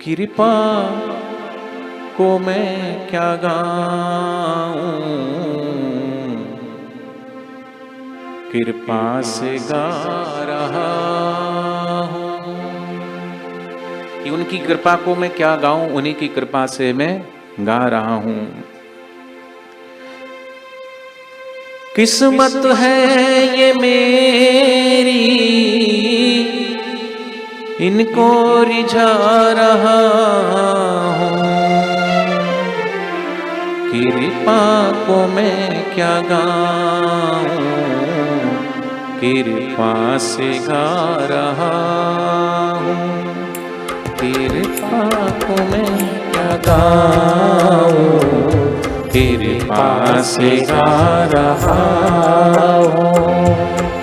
कृपा को मैं क्या गाऊं, कृपा से गा रहा हूं। कि उनकी कृपा को मैं क्या गाऊं, उन्हीं की कृपा से मैं गा रहा हूं। किस्मत है ये मेरी, इनको रिझा रहा हूं। कृपा को मैं क्या गाऊं, कृपा से गा रहा हूं। कृपा को मैं क्या गाऊं, कृपा से गा रहा हूं।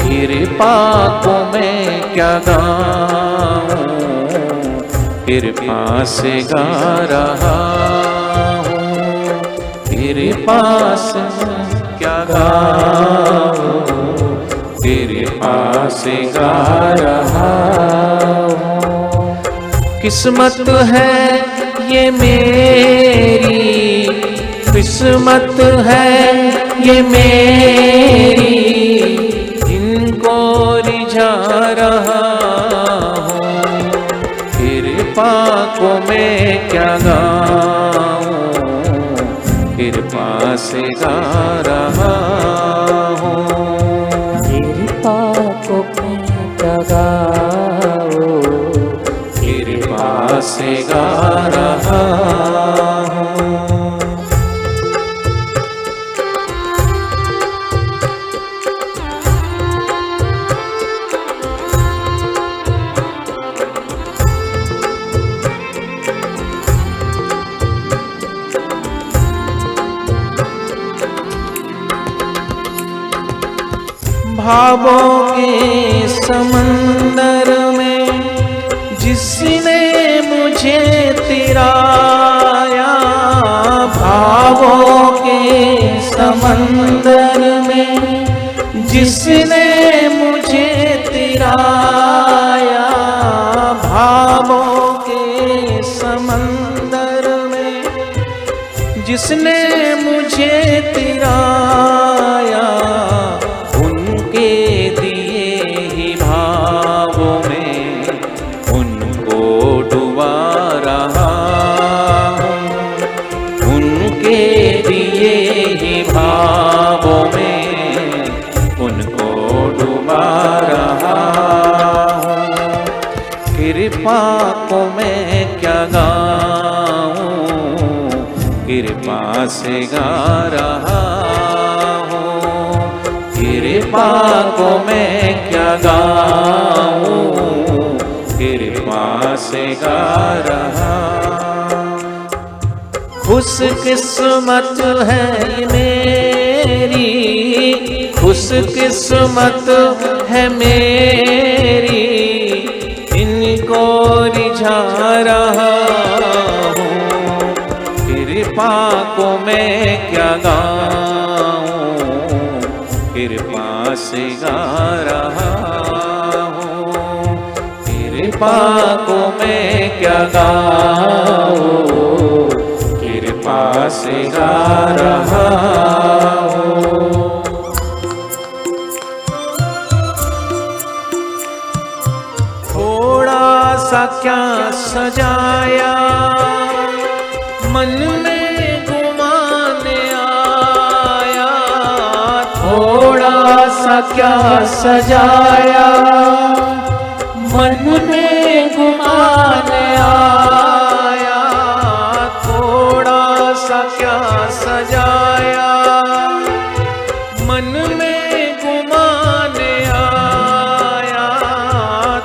कृपा को मैं क्या गाऊं, कृपा से गा रहा हूं। कृपा से क्या गाऊं, कृपा से गा रहा हूं। किस्मत है ये मेरी, किस्मत है ये मेरी, इनको रिझा रहा हूं। कृपा को मैं क्या गाऊं, कृपा से गा रहा हूं। कृपा को मैं क्या गाऊं, कृपा से गा रहा हूं। भावों के समंदर में जिसने मुझे तिराया, भावों के समंदर में जिसने मुझे तिराया, भावों के समंदर में जिसने मुझे तिराया, उनके दिए ही भावों में उनको डुबा रहा हूं। उनके दिए ही भावों में उनको डुबा रहा हूं। कृपा को मैं क्या गाऊं, कृपा से गा रहा हूं। कृपा को मैं क्या गाऊं, कृपा से गा रहा। खुश किस्मत है मेरी, खुश किस्मत है मेरी, इनको रिझा रहा हूं। कृपा को मैं क्या गाऊं, कृपा से गा रहा हूं। कृपा को मैं क्या गाऊं, कृपा से गा रहा हूं। थोड़ा सा क्या सजाया, मन में घुमाने आया। थोड़ा सा क्या सजाया, मन में घुमाने आया। थोड़ा सा क्या सजाया, मन में घुमाने आया।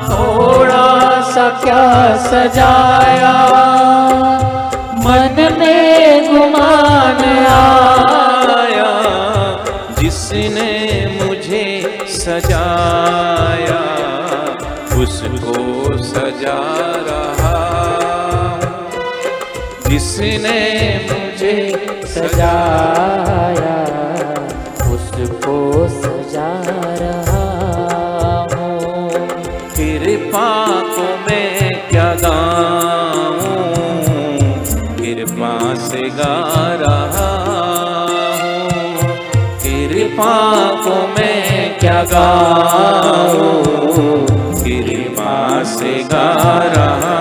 थोड़ा सा क्या सजाया, मन में घुमाने आया। जिसने मुझे सजाया, उसको सजा रहा हूं। जिसने मुझे सजाया, उसको सजा रहा हूँ। कृपा को मैं क्या गाऊं, से गा रहा हूँ, कृपा को मैं क्या गाऊं, कृपा से गा रहा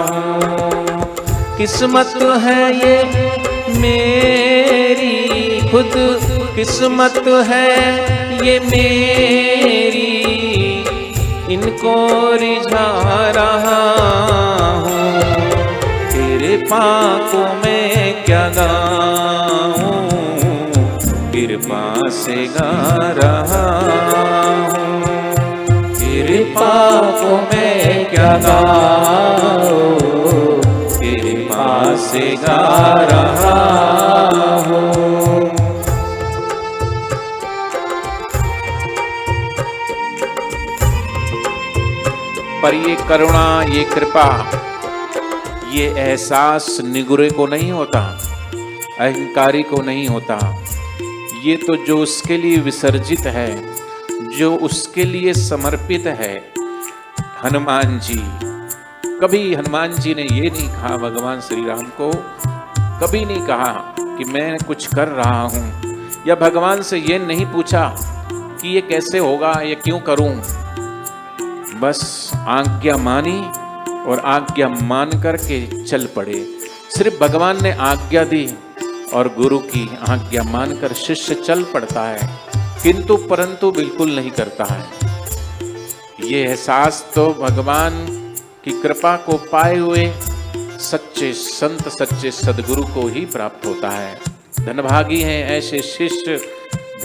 हूँ। किस्मत है ये मेरी, खुद किस्मत है ये मेरी, इनको रिझा रहा हूँ, कृपा को मैं क्या गाऊं, कृपा से गा रहा हूँ, कृपा को मैं क्या गाऊं, कृपा से गा रहा हूँ। पर ये करुणा, ये कृपा, ये एहसास निगुरे को नहीं होता, अहंकारी को नहीं होता। ये तो जो उसके लिए विसर्जित है, जो उसके लिए समर्पित है। हनुमान जी, कभी हनुमान जी ने ये नहीं कहा भगवान श्री राम को, कभी नहीं कहा कि मैं कुछ कर रहा हूं, या भगवान से ये नहीं पूछा कि ये कैसे होगा, ये क्यों करूं। बस आज्ञा मानी और आज्ञा मान करके चल पड़े। सिर्फ भगवान ने आज्ञा दी और गुरु की आज्ञा मानकर शिष्य चल पड़ता है, किंतु परंतु बिल्कुल नहीं करता है। ये एहसास तो भगवान की कृपा को पाए हुए सच्चे संत, सच्चे सदगुरु को ही प्राप्त होता है। धनभागी हैं ऐसे शिष्य,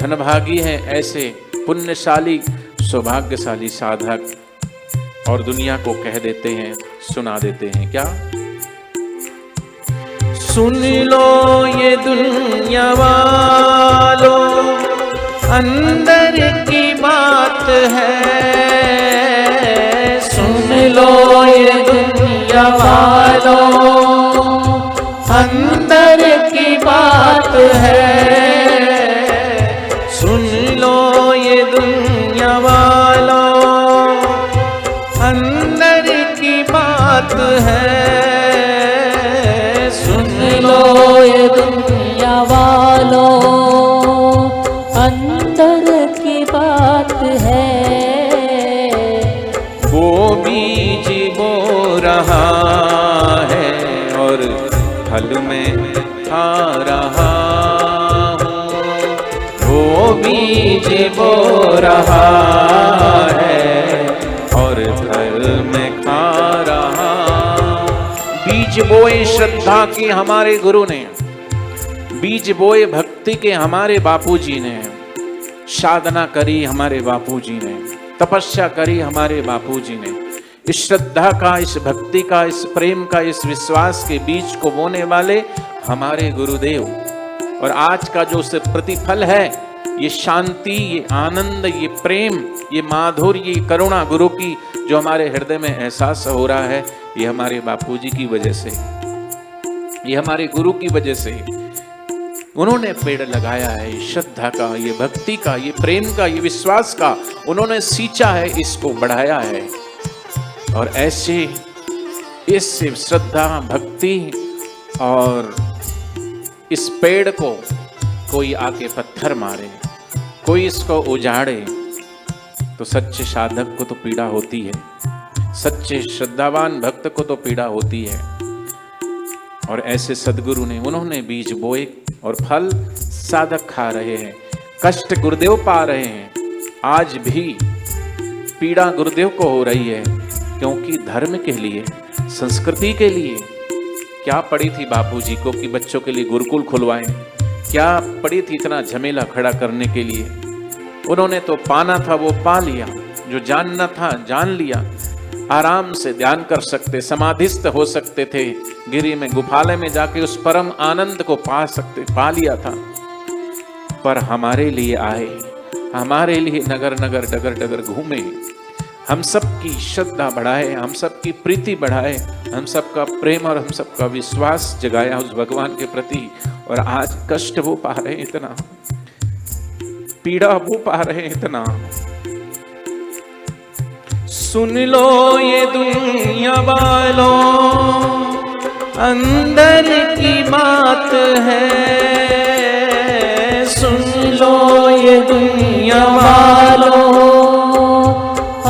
धनभागी हैं ऐसे पुण्यशाली, सौभाग्यशाली साधक। और दुनिया को कह देते हैं, सुना देते हैं क्या? सुन लो ये दुनिया वालों, अंदर की बात है। सुन लो ये दुनिया वालों, अंदर की बात है। सुन लो ये दुनिया वालों, अंदर की बात है। सुन लो ये दुनिया वालों, अंदर की बात है। वो बीज बो रहा है और फल में खा रहा हूँ। वो बीज बो रहा है और फल में खा रहा। बीज बोए श्रद्धा की हमारे गुरु ने, बीज बोए भक्ति के हमारे बापूजी ने, साधना करी हमारे बापूजी ने, तपस्या करी हमारे बापूजी ने। इस श्रद्धा का, इस भक्ति का, इस प्रेम का, इस विश्वास के बीज को बोने वाले हमारे गुरुदेव। और आज का जो उसे प्रतिफल है, ये शांति, ये आनंद, ये प्रेम, ये माधुर्य, ये करुणा गुरु की जो हमारे हृदय में एहसास हो रहा है, ये हमारे बापूजी की वजह से, ये हमारे गुरु की वजह से। उन्होंने पेड़ लगाया है श्रद्धा का, ये भक्ति का, ये प्रेम का, ये विश्वास का। उन्होंने सींचा है, इसको बढ़ाया है। और ऐसे इस श्रद्धा, भक्ति और इस पेड़ को कोई आके पत्थर मारे, कोई इसको उजाड़े, तो सच्चे साधक को तो पीड़ा होती है, सच्चे श्रद्धावान भक्त को तो पीड़ा होती है। और ऐसे सदगुरु ने, उन्होंने बीज बोए और फल साधक खा रहे हैं, कष्ट गुरुदेव पा रहे हैं। आज भी पीड़ा गुरुदेव को हो रही है, क्योंकि धर्म के लिए, संस्कृति के लिए क्या पड़ी थी बापूजी को कि बच्चों के लिए गुरुकुल खुलवाएं? क्या पड़ी थी इतना झमेला खड़ा करने के लिए? उन्होंने तो पाना था वो पा लिया, जो जानना था जान लिया। आराम से ध्यान कर सकते, समाधिस्थ हो सकते थे, गिरी में, गुफालय में जाके उस परम आनंद को पा लिया था। पर हमारे लिए आए, हमारे लिए नगर नगर डगर डगर घूमे, हम सबकी श्रद्धा बढ़ाए, हम सबकी प्रीति बढ़ाए, हम सबका प्रेम और हम सबका विश्वास जगाया उस भगवान के प्रति। और आज कष्ट वो पा रहे हैं इतना, पीड़ा वो पा रहे हैं इतना। सुन लो ये दुनिया वालों, अंदर की बात है, सुन लो ये दुनिया वालों,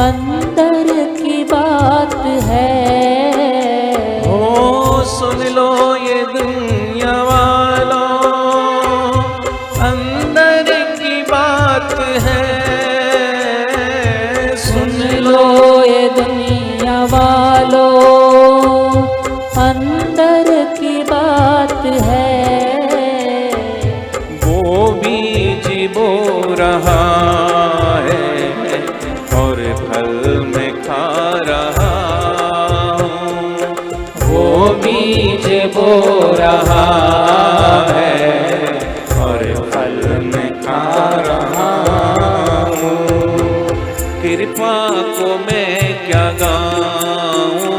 अंदर की बात है। ओ सुन लो ये दुनिया वालों, अंदर की बात है, सुन लो ये दुनिया वालों, अंदर की बात है। वो बीज बो रहा है और फल में खा रहा हूँ, वो बीज बो रहा है और फल में खा रहा हूँ। कृपा को मैं क्या गाऊं,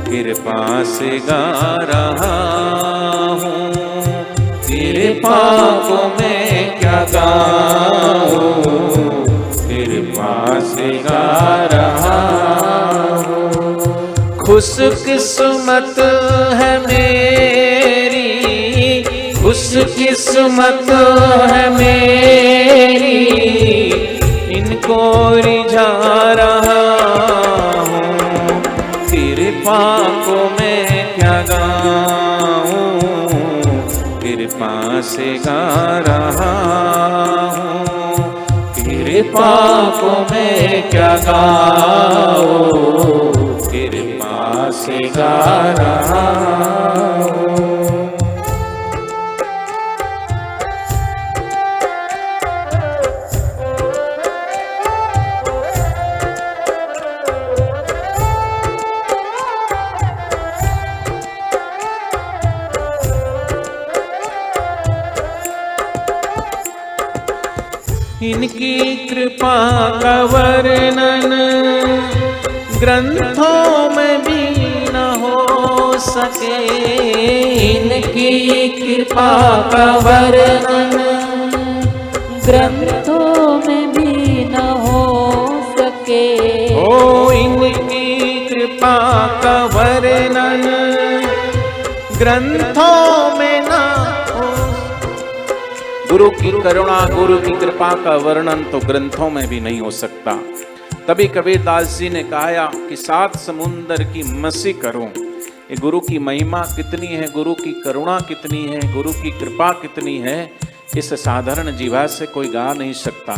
कृपा से गा रहा हूँ, कृपा को मैं क्या गाऊं, कृपा से गा रहा हूँ। खुशकिस्मत है मेरी, खुशकिस्मत है मेरी, इनको रिझा रहा हूँ, कृपा को मैं क्या गाऊं, कृपा से गा रहा हूँ, कृपा को मैं क्या गाऊं, कृपा से गा रहा हूँ। इनकी कृपा का वर्णन ग्रंथों में भी न हो सके, इनकी कृपा का वर्णन ग्रंथों में भी न हो सके। ओ इनकी कृपा का वर्णन ग्रंथों में न हो। गुरु की करुणा, गुरु की कृपा का वर्णन तो ग्रंथों में भी नहीं हो सकता। तभी कबीरदास जी ने कहा कि 7 समुंदर की मसी करो। ये गुरु की महिमा कितनी है, गुरु की करुणा कितनी है, गुरु की कृपा कितनी है, इस साधारण जीवा से कोई गा नहीं सकता।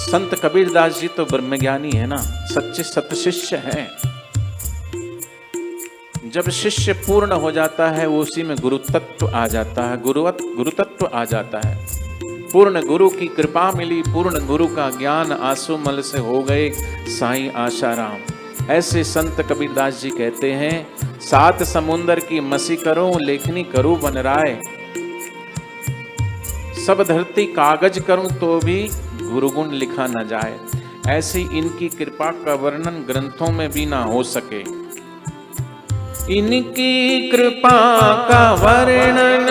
संत कबीरदास जी तो ब्रह्मज्ञानी है ना, सच्चे सत शिष्य हैं। जब शिष्य पूर्ण हो जाता है वो उसी में गुरु तत्व आ जाता है, गुरु तत्व आ जाता है। पूर्ण गुरु की कृपा मिली, पूर्ण गुरु का ज्ञान आंसूमल से हो गए साईं आशाराम। ऐसे संत कबीरदास जी कहते हैं 7 समुंदर की मसी करो, लेखनी करूं बन राय। सब धरती कागज करूं तो भी गुरुगुण लिखा न जाए। ऐसी इनकी कृपा का वर्णन ग्रंथों में भी ना हो सके। इनकी कृपा का वर्णन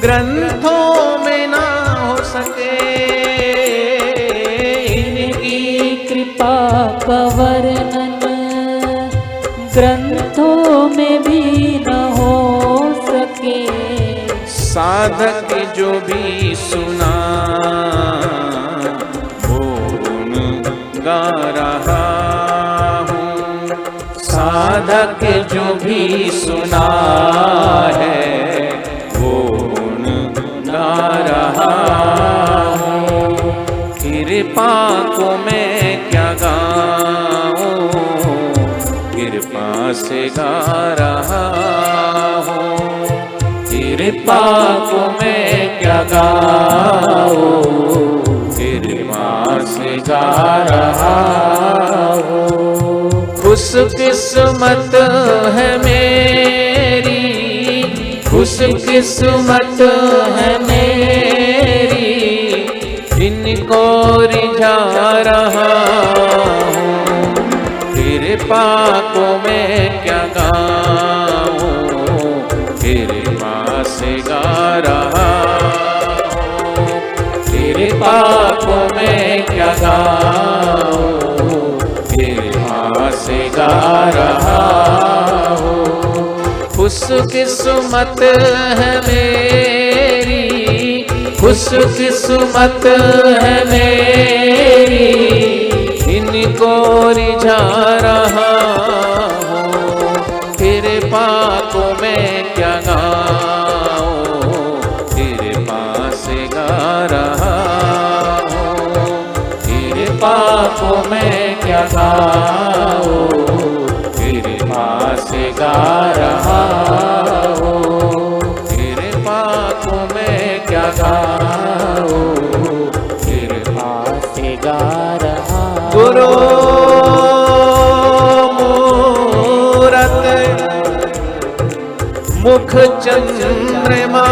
ग्रंथों में ना हो सके। इनकी कृपा का वर्णन ग्रंथों में भी न हो सके। साधक जो भी सुना वो गुण गा रहा हूँ। साधक जो भी सुना है वो गुण गा रहा हूँ। कृपा को मैं क्या गाऊँ, कृपा से गा रहा हूँ। कृपा को मैं क्या गाऊँ, कृपा से गा रहा हूँ। खुश किस्मत है मेरी, खुश किस्मत है मेरी, इनको रिझा रहा हूँ। कृपा को मैं क्या गाऊँ, कृपा से गा रहा हूँ। कृपा को मैं क्या गाऊँ, कृपा से गा रहा हूँ। खुश किस्मत है मेरी, खुश किस्मत है मेरी, इनको रिझा रहा हूँ, तेरे पाको में क्या गाऊँ, तेरे पास गा रहा हूँ, तेरे पाको में क्या गाऊँ, तेरे पास गा रहा हूँ, तेरे पाको में क्या गाऊँ, तेरे पास गा रहा हूँ। गुरु मूरत मुख चंद्रमा,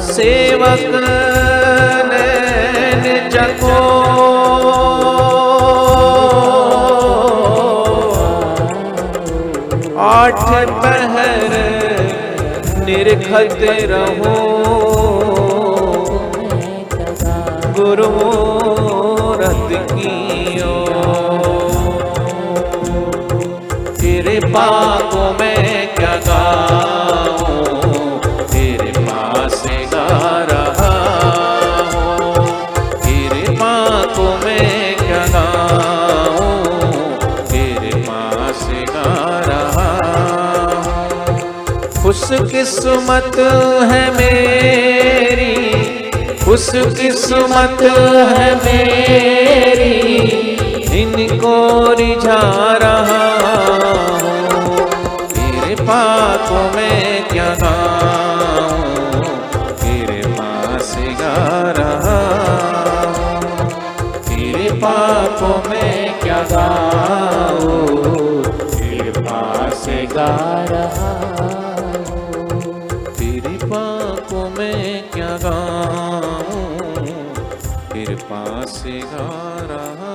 सेवक नैन जको, आठ पहर निरखत रहो, गुरु मूरत कीयो, तेरे पाकों में क्या गाऊं, तेरे पास गा रहा हूँ, तेरे पाकों में क्या गाऊं, तेरे पास गा रहा हूँ। खुश किस्मत है मेरी, खुश किस्मत है मेरी, इनको रिझा रहा हूँ, तेरे पाकों में क्या गाऊँ, तेरे पास गा रहा हूँ, तेरे पाकों में क्या गाऊँ, तेरे पास गा रहा हूँ, तेरे पाकों में क्या गाऊँ, तेरे पास गा रहा